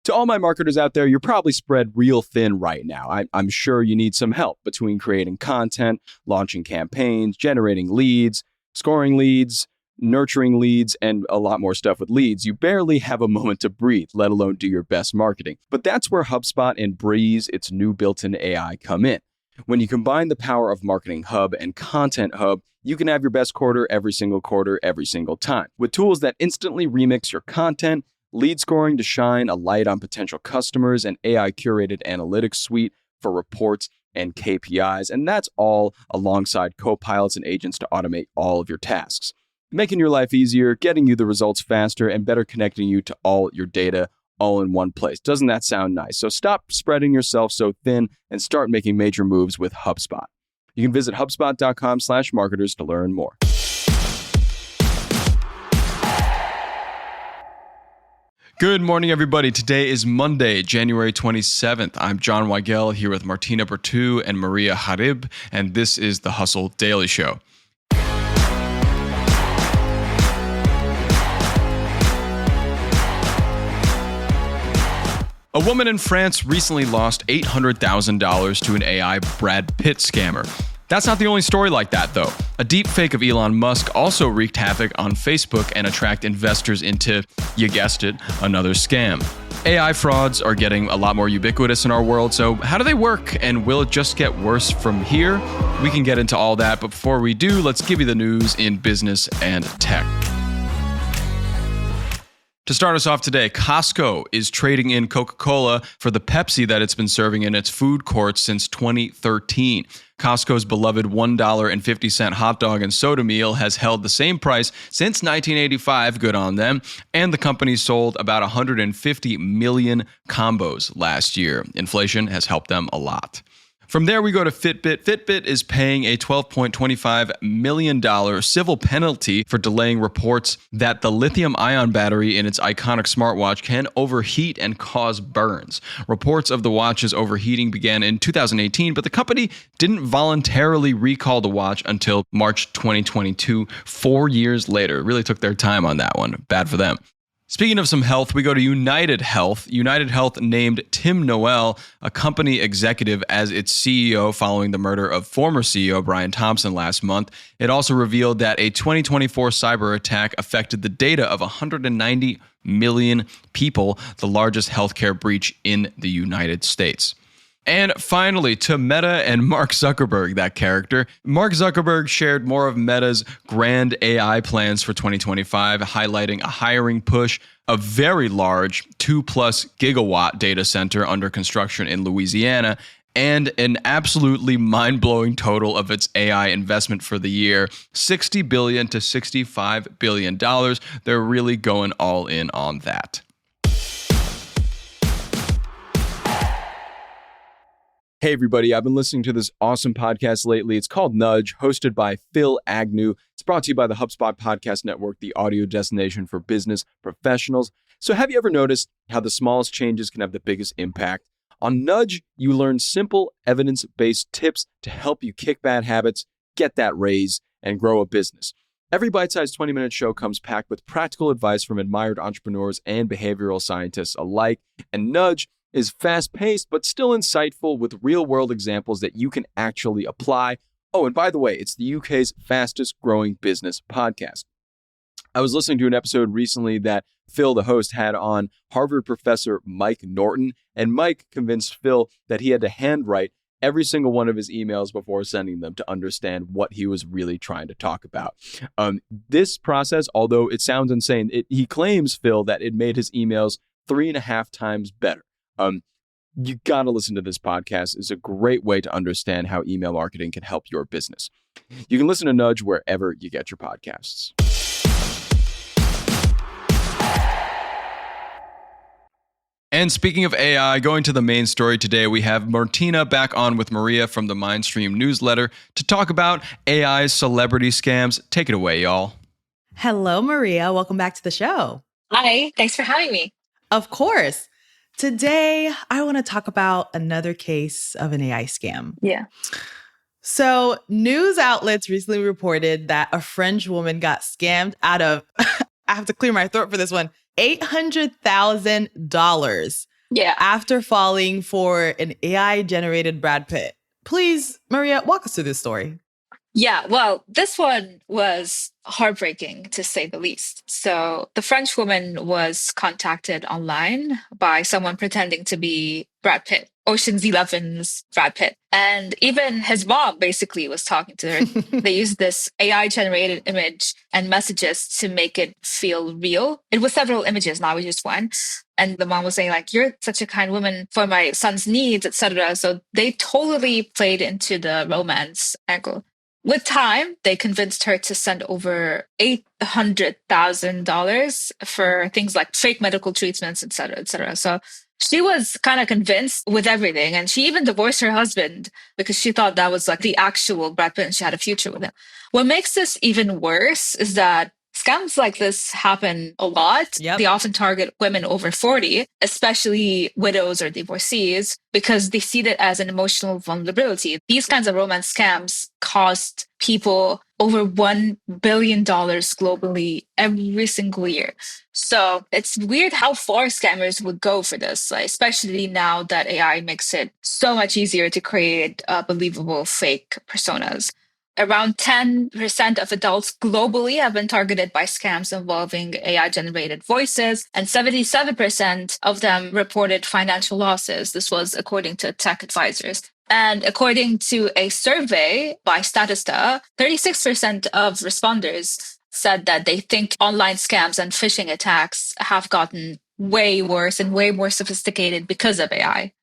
To all my marketers out there, you're probably spread real thin right now. I'm sure you need some help between creating content, launching campaigns, generating leads, scoring leads, nurturing leads, and a lot more stuff with leads. You barely have a moment to breathe, let alone do your best marketing. But that's where HubSpot and Breeze, its new built-in AI, come in. When you combine the power of Marketing Hub and Content Hub, you can have your best quarter, every single time. With tools that instantly remix your content, lead scoring to shine a light on potential customers, and AI-curated analytics suite for reports and KPIs. And that's all alongside co-pilots and agents to automate all of your tasks, making your life easier, getting you the results faster, and better connecting you to all your data all in one place. Doesn't that sound nice? So stop spreading yourself so thin and start making major moves with HubSpot. You can visit HubSpot.com/marketers to learn more. Good morning, everybody. Today is Monday, January 27th. I'm Jon Weigell here with Martina Bretous and Maria Gharib, and this is the Hustle Daily Show. A woman in France recently lost $800,000 to an AI Brad Pitt scammer. That's not the only story like that, though. A deep fake of Elon Musk also wreaked havoc on Facebook and attracted investors into, you guessed it, another scam. AI frauds are getting a lot more ubiquitous in our world, so how do they work, and will it just get worse from here? We can get into all that, but before we do, let's give you the news in business and tech. To start us off today, Costco is trading in Coca-Cola for the Pepsi that it's been serving in its food courts since 2013. Costco's beloved $1.50 hot dog and soda meal has held the same price since 1985, good on them, and the company sold about 150 million combos last year. Inflation has helped them a lot. From there, we go to Fitbit. Fitbit is paying a $12.25 million civil penalty for delaying reports that the lithium-ion battery in its iconic smartwatch can overheat and cause burns. Reports of the watch's overheating began in 2018, but the company didn't voluntarily recall the watch until March 2022, 4 years later. Really took their time on that one. Bad for them. Speaking of some health, we go to UnitedHealth. UnitedHealth named Tim Noel, a company executive, as its CEO following the murder of former CEO Brian Thompson last month. It also revealed that a 2024 cyber attack affected the data of 190 million people, the largest healthcare breach in the United States. And finally, to Meta and Mark Zuckerberg, that character. Mark Zuckerberg shared more of Meta's grand AI plans for 2025, highlighting a hiring push, a very large 2+ gigawatt data center under construction in Louisiana, and an absolutely mind-blowing total of its AI investment for the year, $60 billion to $65 billion. They're really going all in on that. Hey, everybody. I've been listening to this awesome podcast lately. It's called Nudge, hosted by Phil Agnew. It's brought to you by the HubSpot Podcast Network, the audio destination for business professionals. So have you ever noticed how the smallest changes can have the biggest impact? On Nudge, you learn simple, evidence-based tips to help you kick bad habits, get that raise, and grow a business. Every bite-sized 20-minute show comes packed with practical advice from admired entrepreneurs and behavioral scientists alike. And Nudge is fast-paced, but still insightful with real-world examples that you can actually apply. Oh, and by the way, it's the UK's fastest-growing business podcast. I was listening to an episode recently that Phil, the host, had on Harvard professor Mike Norton, and Mike convinced Phil that he had to handwrite every single one of his emails before sending them to understand what he was really trying to talk about. This process, although it sounds insane, he claims, Phil, that it made his emails 3.5 times better. You got to listen to this podcast. It's a great way to understand how email marketing can help your business. You can listen to Nudge wherever you get your podcasts. And speaking of AI, going to the main story today, we have Martina back on with Maria from the Mindstream newsletter to talk about AI celebrity scams. Take it away, y'all. Hello, Maria. Welcome back to the show. Hi, thanks for having me. Of course. Today, I want to talk about another case of an AI scam. Yeah. So, news outlets recently reported that a French woman got scammed out of, I have to clear my throat for this one, $800,000 Yeah. after falling for an AI-generated Brad Pitt. Please, Maria, walk us through this story. Yeah, well, this one was heartbreaking to say the least. So the French woman was contacted online by someone pretending to be Brad Pitt, Ocean's Eleven's Brad Pitt. And even his mom basically was talking to her. They used this AI generated image and messages to make it feel real. It was several images, not just one. And the mom was saying, like, you're such a kind woman for my son's needs, etc. So they totally played into the romance angle. With time, they convinced her to send over $800,000 for things like fake medical treatments, et cetera, et cetera. So she was kind of convinced with everything. And she even divorced her husband because she thought that was like the actual Brad Pitt and she had a future with him. What makes this even worse is that scams like this happen a lot. Yep. They often target women over 40, especially widows or divorcees, because they see it as an emotional vulnerability. These kinds of romance scams cost people over $1 billion globally every single year. So it's weird how far scammers would go for this, like, especially now that AI makes it so much easier to create believable fake personas. Around 10% of adults globally have been targeted by scams involving AI generated voices, and 77% of them reported financial losses. This was according to tech advisors. And according to a survey by Statista, 36% of responders said that they think online scams and phishing attacks have gotten way worse and way more sophisticated because of AI.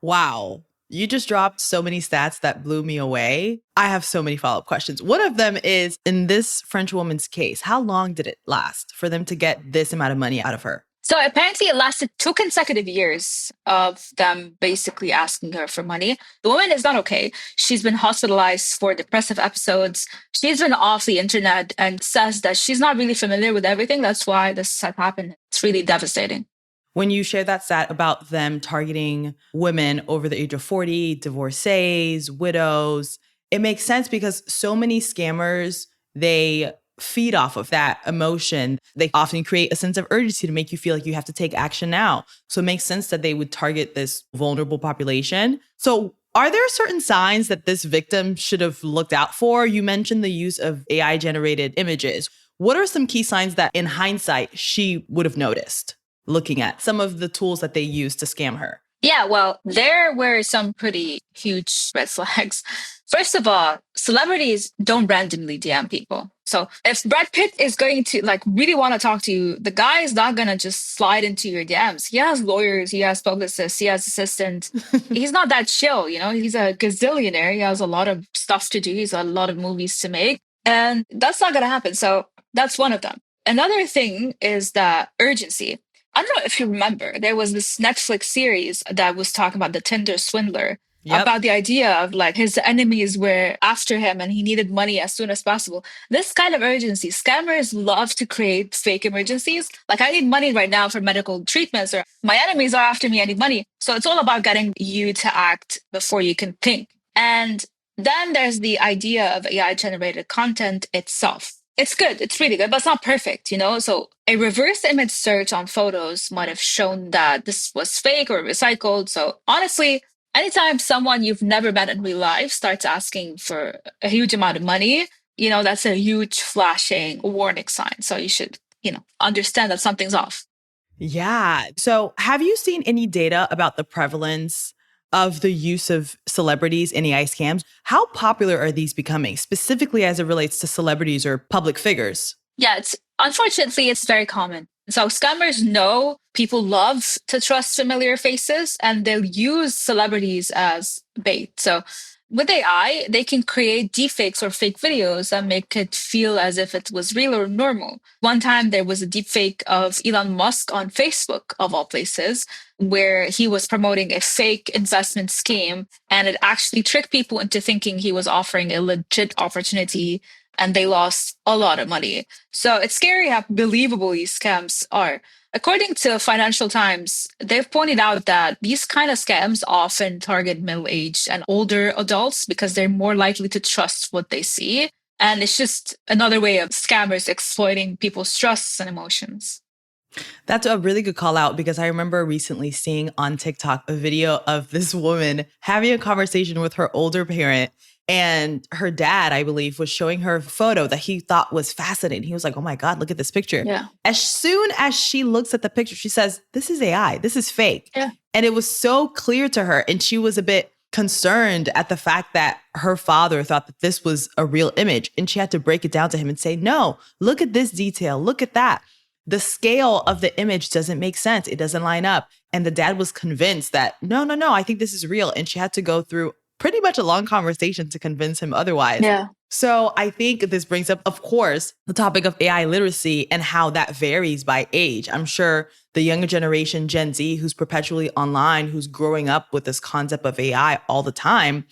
Wow. You just dropped so many stats that blew me away. I have so many follow-up questions. One of them is, in this French woman's case, how long did it last for them to get this amount of money out of her? So apparently it lasted 2 consecutive years of them basically asking her for money. The woman is not okay. She's been hospitalized for depressive episodes. She's been off the internet and says that she's not really familiar with everything. That's why this had happened. It's really devastating. When you shared that stat about them targeting women over the age of 40, divorcees, widows, it makes sense because so many scammers, they feed off of that emotion. They often create a sense of urgency to make you feel like you have to take action now. So it makes sense that they would target this vulnerable population. So are there certain signs that this victim should have looked out for? You mentioned the use of AI generated images. What are some key signs that in hindsight she would have noticed, looking at some of the tools that they use to scam her? Yeah, well, there were some pretty huge red flags. First of all, celebrities don't randomly DM people. So if Brad Pitt is going to really want to talk to you, the guy is not going to just slide into your DMs. He has lawyers, he has publicists, he has assistants. He's not that chill, he's a gazillionaire. He has a lot of stuff to do. He's got a lot of movies to make. And that's not going to happen. So that's one of them. Another thing is the urgency. I don't know if you remember, there was this Netflix series that was talking about the Tinder swindler, about the idea of his enemies were after him and he needed money as soon as possible. This kind of urgency, scammers love to create fake emergencies. I need money right now for medical treatments, or my enemies are after me, I need money. So it's all about getting you to act before you can think. And then there's the idea of AI generated content itself. It's good. It's really good, but it's not perfect, So a reverse image search on photos might have shown that this was fake or recycled. So honestly, anytime someone you've never met in real life starts asking for a huge amount of money, that's a huge flashing warning sign. So you should, understand that something's off. Yeah. So have you seen any data about the prevalence of the use of celebrities in AI scams? How popular are these becoming, specifically as it relates to celebrities or public figures? Yeah, unfortunately, it's very common. So scammers know people love to trust familiar faces and they'll use celebrities as bait. So with AI, they can create deepfakes or fake videos that make it feel as if it was real or normal. One time there was a deepfake of Elon Musk on Facebook, of all places, where he was promoting a fake investment scheme, and it actually tricked people into thinking he was offering a legit opportunity, and they lost a lot of money. So it's scary how believable these scams are. According to Financial Times, they've pointed out that these kind of scams often target middle-aged and older adults because they're more likely to trust what they see. And it's just another way of scammers exploiting people's trusts and emotions. That's a really good call out because I remember recently seeing on TikTok a video of this woman having a conversation with her older parent. And her dad, I believe, was showing her a photo that he thought was fascinating. He was like, oh my God, look at this picture. Yeah. As soon as she looks at the picture, she says, this is AI. This is fake. Yeah. And it was so clear to her. And she was a bit concerned at the fact that her father thought that this was a real image. And she had to break it down to him and say, no, look at this detail. Look at that. The scale of the image doesn't make sense. It doesn't line up. And the dad was convinced that, no, I think this is real. And she had to go through pretty much a long conversation to convince him otherwise. Yeah. So I think this brings up, of course, the topic of AI literacy and how that varies by age. I'm sure the younger generation, Gen Z, who's perpetually online, who's growing up with this concept of AI all the time,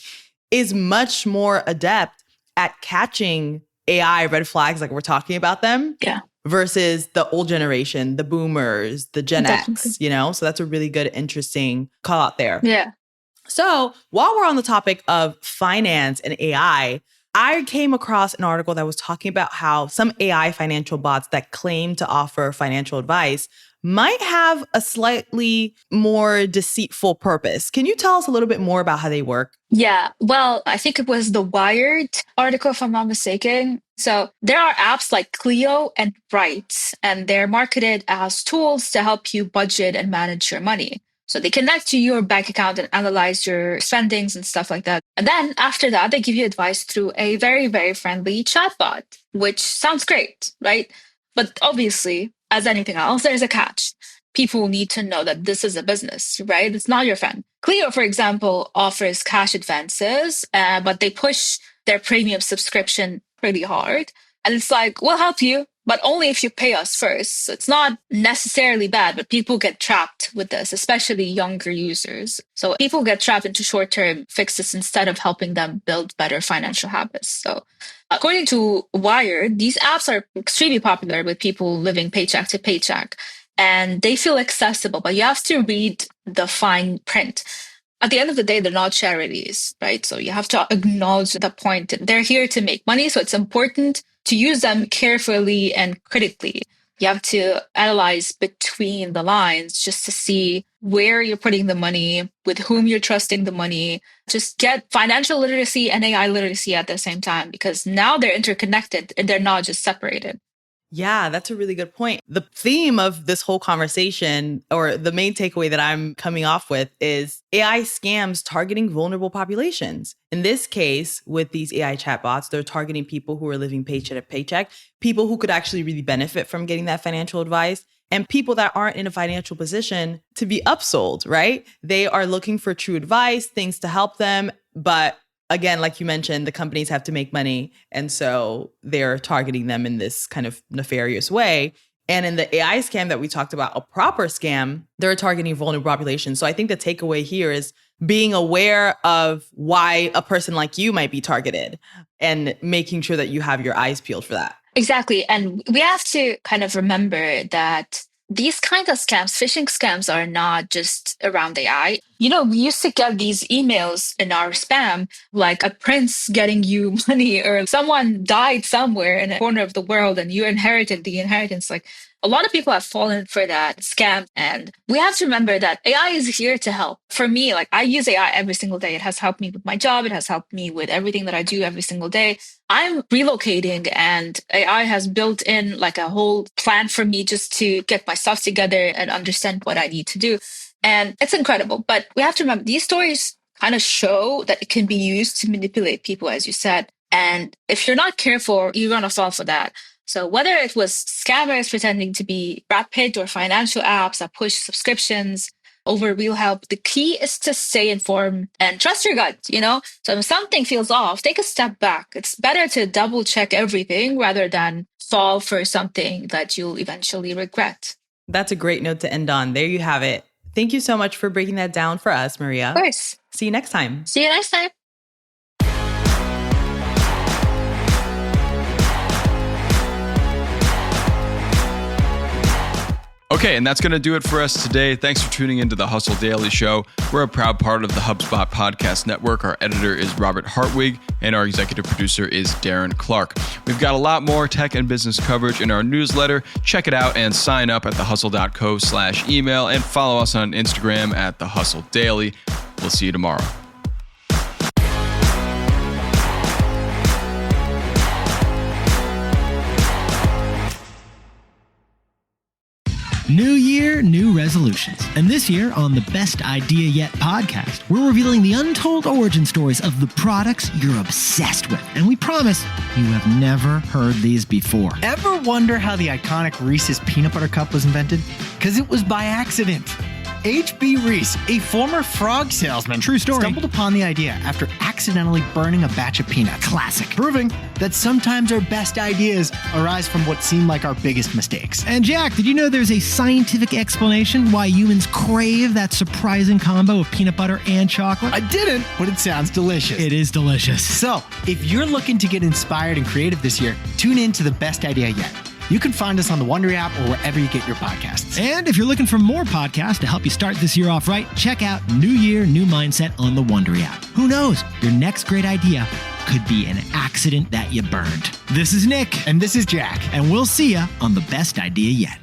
is much more adept at catching AI red flags like we're talking about them. Yeah. Versus the old generation, the boomers, the Gen Definitely. X, So that's a really good, interesting call out there. Yeah. So while we're on the topic of finance and AI, I came across an article that was talking about how some AI financial bots that claim to offer financial advice might have a slightly more deceitful purpose. Can you tell us a little bit more about how they work? Yeah. Well, I think it was the Wired article, if I'm not mistaken. So there are apps like Clio and Bright, and they're marketed as tools to help you budget and manage your money. So they connect to your bank account and analyze your spendings and stuff like that. And then after that, they give you advice through a very, very friendly chatbot, which sounds great, right? But obviously, as anything else, there's a catch. People need to know that this is a business, right? It's not your friend. Clio, for example, offers cash advances, but they push their premium subscription pretty hard. And it's like, we'll help you, but only if you pay us first. So it's not necessarily bad, but people get trapped with this, especially younger users. So people get trapped into short-term fixes instead of helping them build better financial habits. So according to Wired, these apps are extremely popular with people living paycheck to paycheck, and they feel accessible, but you have to read the fine print. At the end of the day, they're not charities, right? So you have to acknowledge the point. They're here to make money, so it's important to use them carefully and critically. You have to analyze between the lines just to see where you're putting the money, with whom you're trusting the money. Just get financial literacy and AI literacy at the same time, because now they're interconnected and they're not just separated. Yeah, that's a really good point. The theme of this whole conversation, or the main takeaway that I'm coming off with, is AI scams targeting vulnerable populations. In this case, with these AI chatbots, they're targeting people who are living paycheck to paycheck, people who could actually really benefit from getting that financial advice, and people that aren't in a financial position to be upsold, right? They are looking for true advice, things to help them, but again, like you mentioned, the companies have to make money. And so they're targeting them in this kind of nefarious way. And in the AI scam that we talked about, a proper scam, they're targeting vulnerable populations. So I think the takeaway here is being aware of why a person like you might be targeted and making sure that you have your eyes peeled for that. Exactly. And we have to kind of remember that these kind of scams, phishing scams, are not just around AI. We used to get these emails in our spam, like a prince getting you money, or someone died somewhere in a corner of the world and you inherited the inheritance. Like, a lot of people have fallen for that scam. And we have to remember that AI is here to help. For me, like, I use AI every single day. It has helped me with my job. It has helped me with everything that I do every single day. I'm relocating, and AI has built in like a whole plan for me just to get my stuff together and understand what I need to do. And it's incredible. But we have to remember, these stories kind of show that it can be used to manipulate people, as you said. And if you're not careful, you're going to fall for that. So whether it was scammers pretending to be Brad Pitt or financial apps that push subscriptions over real help, the key is to stay informed and trust your gut, So if something feels off, take a step back. It's better to double check everything rather than fall for something that you'll eventually regret. That's a great note to end on. There you have it. Thank you so much for breaking that down for us, Maria. Of course. See you next time. See you next time. Okay, and that's going to do it for us today. Thanks for tuning into the Hustle Daily Show. We're a proud part of the HubSpot Podcast Network. Our editor is Robert Hartwig, and our executive producer is Darren Clark. We've got a lot more tech and business coverage in our newsletter. Check it out and sign up at thehustle.co/email and follow us on Instagram at The Hustle Daily. We'll see you tomorrow. New year, new resolutions. And this year on the Best Idea Yet podcast, we're revealing the untold origin stories of the products you're obsessed with. And we promise you have never heard these before. Ever wonder how the iconic Reese's Peanut Butter Cup was invented? Because it was by accident. H.B. Reese, a former frog salesman, True story, stumbled upon the idea after accidentally burning a batch of peanuts. Classic. Proving that sometimes our best ideas arise from what seem like our biggest mistakes. And Jack, did you know there's a scientific explanation why humans crave that surprising combo of peanut butter and chocolate? I didn't, but it sounds delicious. It is delicious. So, if you're looking to get inspired and creative this year, tune in to the Best Idea Yet. You can find us on the Wondery app or wherever you get your podcasts. And if you're looking for more podcasts to help you start this year off right, check out New Year, New Mindset on the Wondery app. Who knows? Your next great idea could be an accident that you burned. This is Nick. And this is Jack. And we'll see you on the Best Idea Yet.